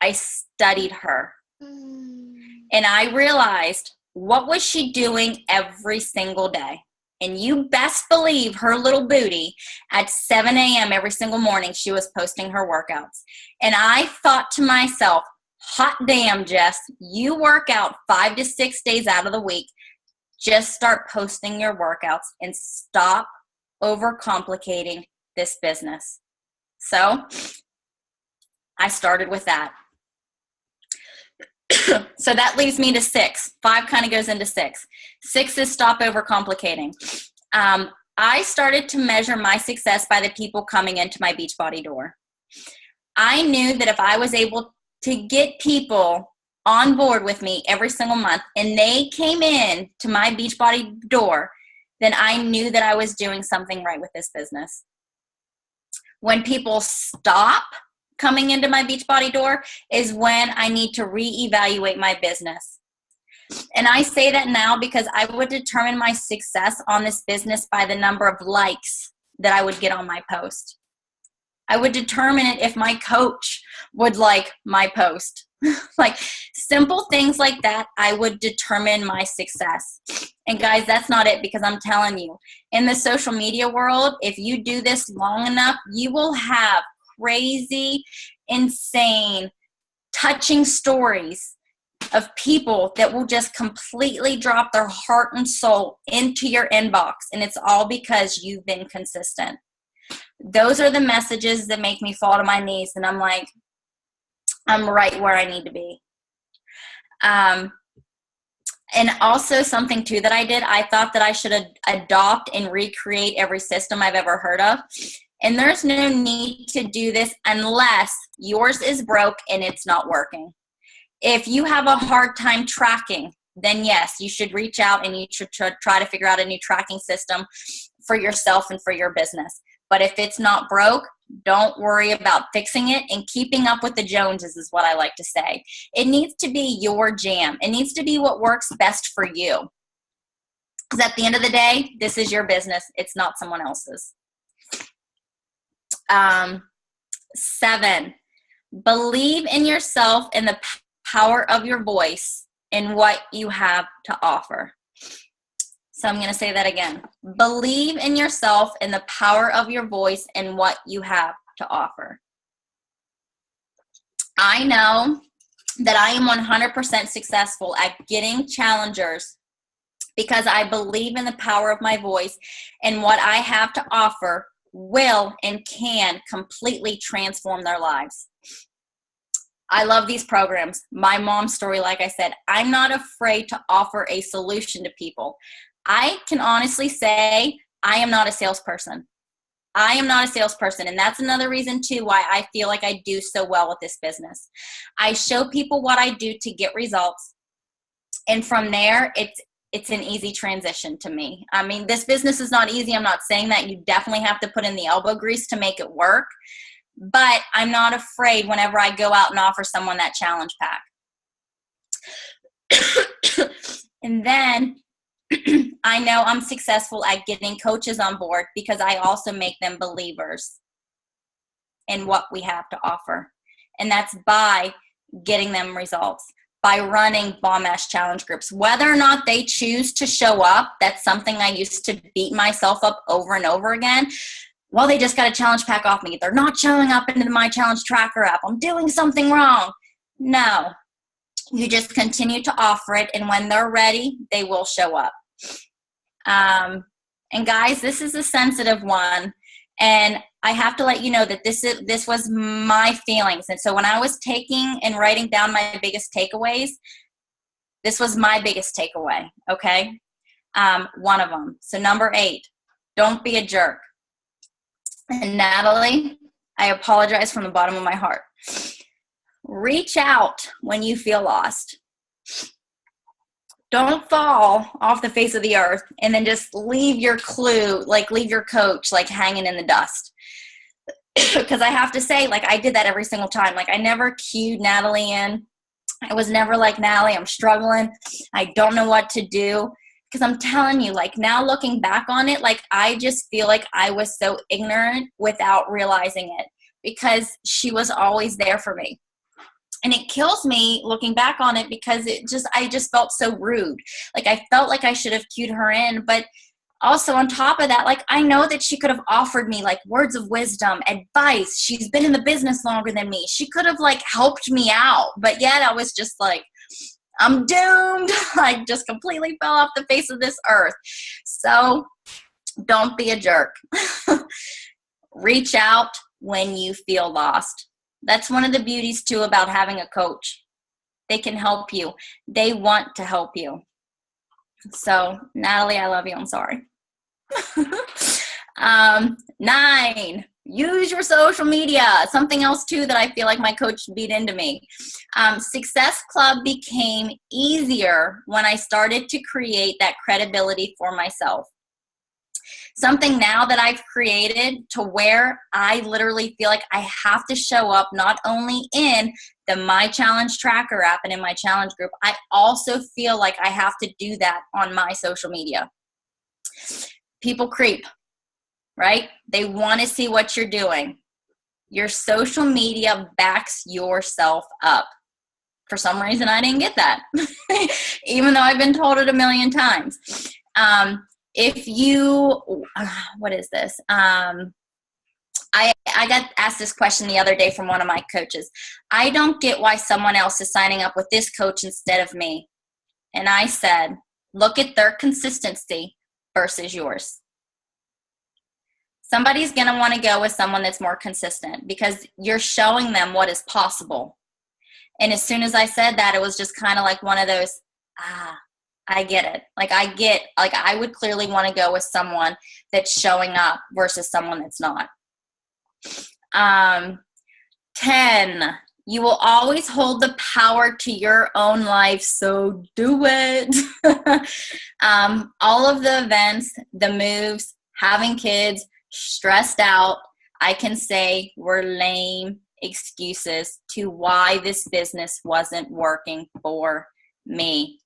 I studied her. And I realized, what was she doing every single day? And you best believe her little booty at 7 a.m. every single morning, she was posting her workouts. And I thought to myself, hot damn, Jess, you work out 5 to 6 days out of the week. Just start posting your workouts and stop overcomplicating this business. So I started with that. So that leaves me to 6. 5 kind of goes into 6. 6 is stop overcomplicating. I started to measure my success by the people coming into my Beachbody door. I knew that if I was able to get people on board with me every single month and they came in to my Beachbody door, then I knew that I was doing something right with this business. When people stop coming into my Beachbody door is when I need to reevaluate my business. And I say that now because I would determine my success on this business by the number of likes that I would get on my post. I would determine it if my coach would like my post. Like simple things like that, I would determine my success. And guys, that's not it, because I'm telling you, in the social media world, if you do this long enough, you will have crazy, insane, touching stories of people that will just completely drop their heart and soul into your inbox. And it's all because you've been consistent. Those are the messages that make me fall to my knees. And I'm like, I'm right where I need to be. And also something too that I did, I thought that I should adopt and recreate every system I've ever heard of. And there's no need to do this unless yours is broke and it's not working. If you have a hard time tracking, then yes, you should reach out and you should try to figure out a new tracking system for yourself and for your business. But if it's not broke, don't worry about fixing it and keeping up with the Joneses is what I like to say. It needs to be your jam. It needs to be what works best for you. Because at the end of the day, this is your business. It's not someone else's. 7, believe in yourself and the power of your voice and what you have to offer. So I'm going to say that again. Believe in yourself and the power of your voice and what you have to offer. I know that I am 100% successful at getting challengers because I believe in the power of my voice, and what I have to offer will and can completely transform their lives. I love these programs. My mom's story, like I said, I'm not afraid to offer a solution to people. I can honestly say I am not a salesperson. I am not a salesperson. And that's another reason too why I feel like I do so well with this business. I show people what I do to get results. And from there, it's an easy transition to me. I mean, this business is not easy. I'm not saying that. You definitely have to put in the elbow grease to make it work. But I'm not afraid whenever I go out and offer someone that challenge pack. And then I know I'm successful at getting coaches on board because I also make them believers in what we have to offer. And that's by getting them results, by running bomb ass challenge groups. Whether or not they choose to show up, that's something I used to beat myself up over and over again. Well, they just got a challenge pack off me. They're not showing up into my challenge tracker app. I'm doing something wrong. No, you just continue to offer it. And when they're ready, they will show up. And guys, this is a sensitive one. And I have to let you know that this was my feelings. And so when I was taking and writing down my biggest takeaways, this was my biggest takeaway, okay? One of them. So number 8, don't be a jerk. And Natalie, I apologize from the bottom of my heart. Reach out when you feel lost. Don't fall off the face of the earth and then just leave your leave your coach hanging in the dust. Because I have to say, I did that every single time. I never cued Natalie in. I was never like, Natalie, I'm struggling. I don't know what to do. Because I'm telling you, now looking back on it, I just feel like I was so ignorant without realizing it, because she was always there for me. And it kills me looking back on it, because I just felt so rude. I felt like I should have cued her in. But also on top of that, I know that she could have offered me words of wisdom, advice. She's been in the business longer than me. She could have helped me out. But yet I was just I'm doomed. I just completely fell off the face of this earth. So don't be a jerk. Reach out when you feel lost. That's one of the beauties too about having a coach. They can help you. They want to help you. So Natalie, I love you. I'm sorry. 9, use your social media. Something else too that I feel like my coach beat into me. Success Club became easier when I started to create that credibility for myself. Something now that I've created to where I literally feel like I have to show up not only in the My Challenge Tracker app and in my challenge group, I also feel like I have to do that on my social media. People creep, right? They want to see what you're doing. Your social media backs yourself up. For some reason, I didn't get that, even though I've been told it a million times. If you, what is this? I got asked this question the other day from one of my coaches. I don't get why someone else is signing up with this coach instead of me. And I said, look at their consistency versus yours. Somebody's going to want to go with someone that's more consistent because you're showing them what is possible. And as soon as I said that, it was just kind of like one of those, I get it. I would clearly want to go with someone that's showing up versus someone that's not. 10, you will always hold the power to your own life, so do it. All of the events, the moves, having kids, stressed out, I can say were lame excuses to why this business wasn't working for me.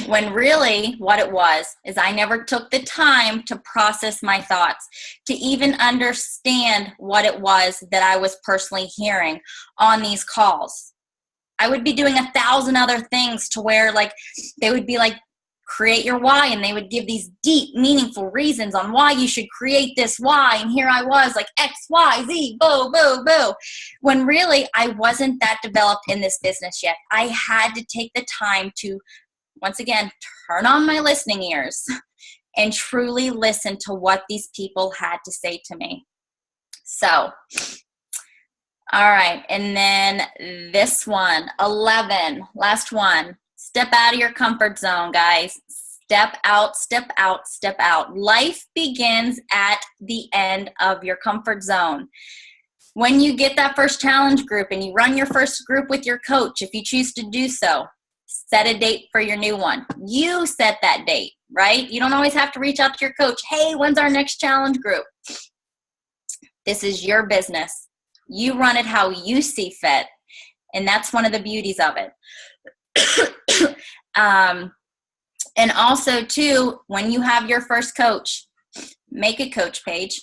When really what it was is I never took the time to process my thoughts, to even understand what it was that I was personally hearing on these calls. I would be doing 1,000 other things to where they would be create your why, and they would give these deep, meaningful reasons on why you should create this why. And here I was X, Y, Z, boo, boo, boo. When really I wasn't that developed in this business yet. I had to take the time to, once again, turn on my listening ears and truly listen to what these people had to say to me. So, all right. And then this one, 11, last one. Step out of your comfort zone, guys. Step out, step out, step out. Life begins at the end of your comfort zone. When you get that first challenge group and you run your first group with your coach, if you choose to do so, set a date for your new one. You set that date, right? You don't always have to reach out to your coach. Hey, when's our next challenge group? This is your business. You run it how you see fit. And that's one of the beauties of it. And also too, when you have your first coach, make a coach page.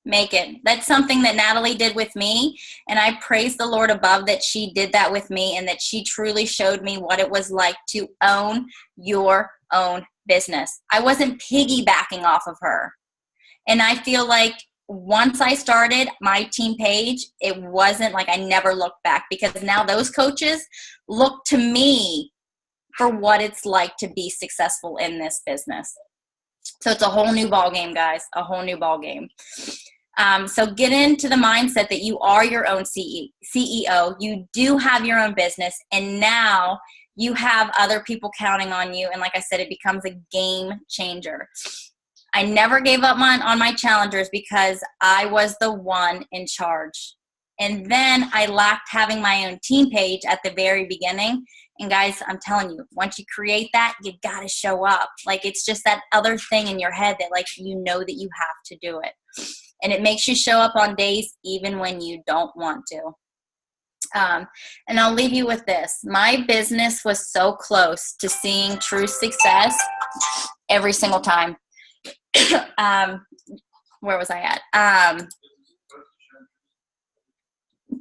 Make it. That's something that Natalie did with me. And I praise the Lord above that she did that with me, and that she truly showed me what it was like to own your own business. I wasn't piggybacking off of her. And I feel like once I started my team page, it wasn't like I never looked back, because now those coaches look to me for what it's like to be successful in this business. So it's a whole new ball game, guys, a whole new ball game. So get into the mindset that you are your own CEO. You do have your own business, and now you have other people counting on you. And like I said, it becomes a game changer. I never gave up on my challengers because I was the one in charge. And then I lacked having my own team page at the very beginning. And guys, I'm telling you, once you create that, you got to show up. Like, it's just that other thing in your head that, like, you know that you have to do it. And it makes you show up on days even when you don't want to. And I'll leave you with this. My business was so close to seeing true success every single time. Where was I at?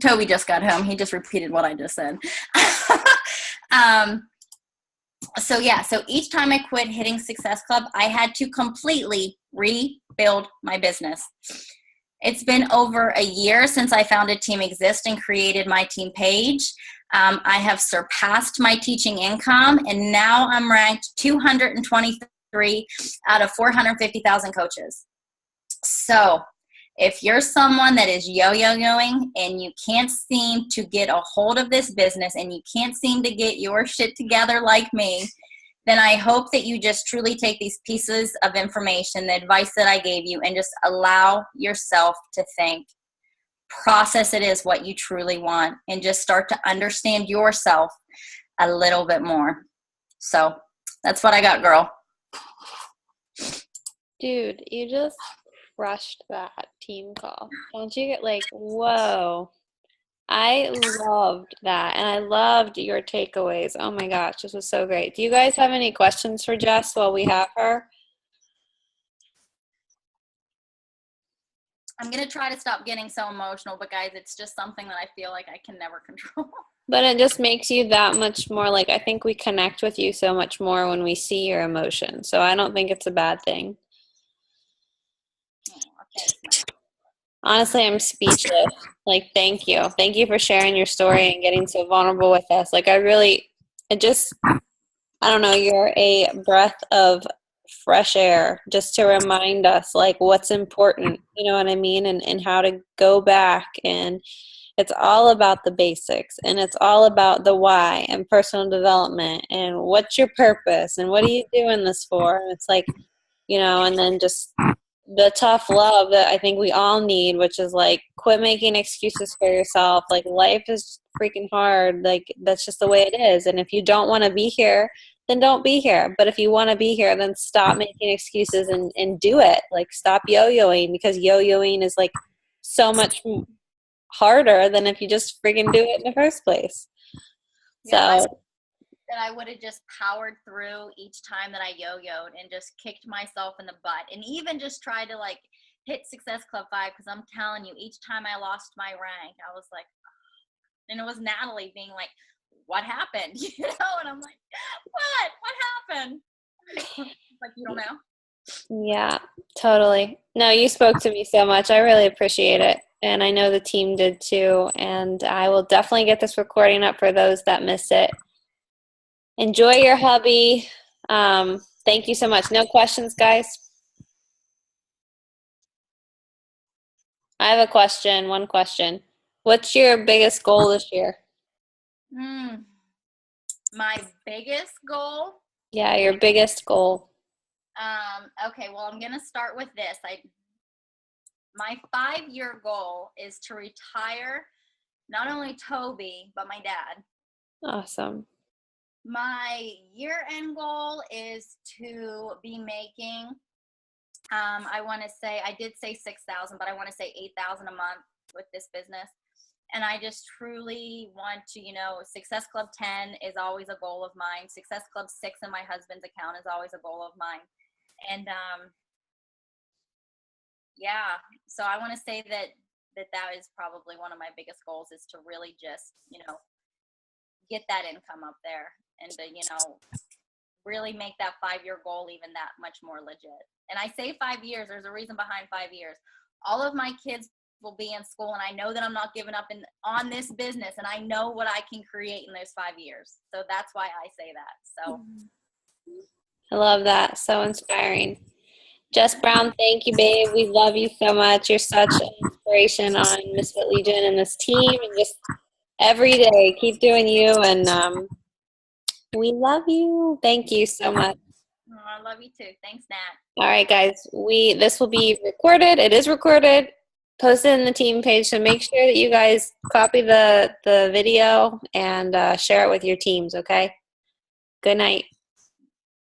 Toby just got home. He just repeated what I just said. So each time I quit hitting Success Club, I had to completely rebuild my business. It's been over a year since I founded Team Exist and created my team page. I have surpassed my teaching income, and now I'm ranked 223 out of 450,000 coaches. So if you're someone that is yo-yo-yoing and you can't seem to get a hold of this business, and you can't seem to get your shit together like me, then I hope that you just truly take these pieces of information, the advice that I gave you, and just allow yourself to think. Process it as what you truly want, and just start to understand yourself a little bit more. So that's what I got, girl. Dude, you just crushed that team call. Don't you get like, whoa. I loved that, and I loved your takeaways. Oh my gosh, this was so great. Do you guys have any questions for Jess while we have her? I'm going to try to stop getting so emotional, but guys, it's just something that I feel like I can never control. But it just makes you that much more, like, I think we connect with you so much more when we see your emotion. So I don't think it's a bad thing. Honestly, I'm speechless. Like, thank you. Thank you for sharing your story and getting so vulnerable with us. Like, I don't know, you're a breath of fresh air just to remind us, like, what's important, you know what I mean? And how to go back. And it's all about the basics, and it's all about the why and personal development and what's your purpose and what are you doing this for? And it's like, you know, and then just the tough love that I think we all need, which is like, quit making excuses for yourself. Like, life is freaking hard. Like, that's just the way it is. And if you don't want to be here, then don't be here. But if you want to be here, then stop making excuses and do it. Like, stop yo-yoing, because yo-yoing is like so much harder than if you just freaking do it in the first place. Yeah, So that I would have just powered through each time that I yo-yoed and just kicked myself in the butt, and even just tried to like hit Success Club 5, because I'm telling you, each time I lost my rank, I was like, oh. And it was Natalie being like, what happened? You know, and I'm like, what happened? Like, you don't know? yeah, totally. No, you spoke to me so much. I really appreciate it. And I know the team did too. And I will definitely get this recording up for those that miss it. Enjoy your hubby. Thank you so much. No questions, guys? I have a question, one question. What's your biggest goal this year? My biggest goal? Yeah, your biggest goal. Okay, well, I'm going to start with this. My 5-year goal is to retire not only Toby, but my dad. Awesome. My year-end goal is to be making, I want to say, I did say 6,000, but I want to say 8,000 a month with this business. And I just truly want to, Success Club 10 is always a goal of mine. Success Club 6 in my husband's account is always a goal of mine. And yeah, so I want to say that is probably one of my biggest goals, is to really just, get that income up there, and to, really make that 5-year goal even that much more legit. And I say 5 years, there's a reason behind 5 years. All of my kids will be in school, and I know that I'm not giving up on this business, and I know what I can create in those 5 years. So that's why I say that. So I love that. So inspiring. Jess Brown, thank you, babe. We love you so much. You're such an inspiration on Misfit Legion and this team, and just every day keep doing you, and we love you. Thank you so much. I love you too. Thanks, Nat. All right, guys. This will be recorded. It is recorded. Posted in the team page, so make sure that you guys copy the video and share it with your teams. Okay. Good night.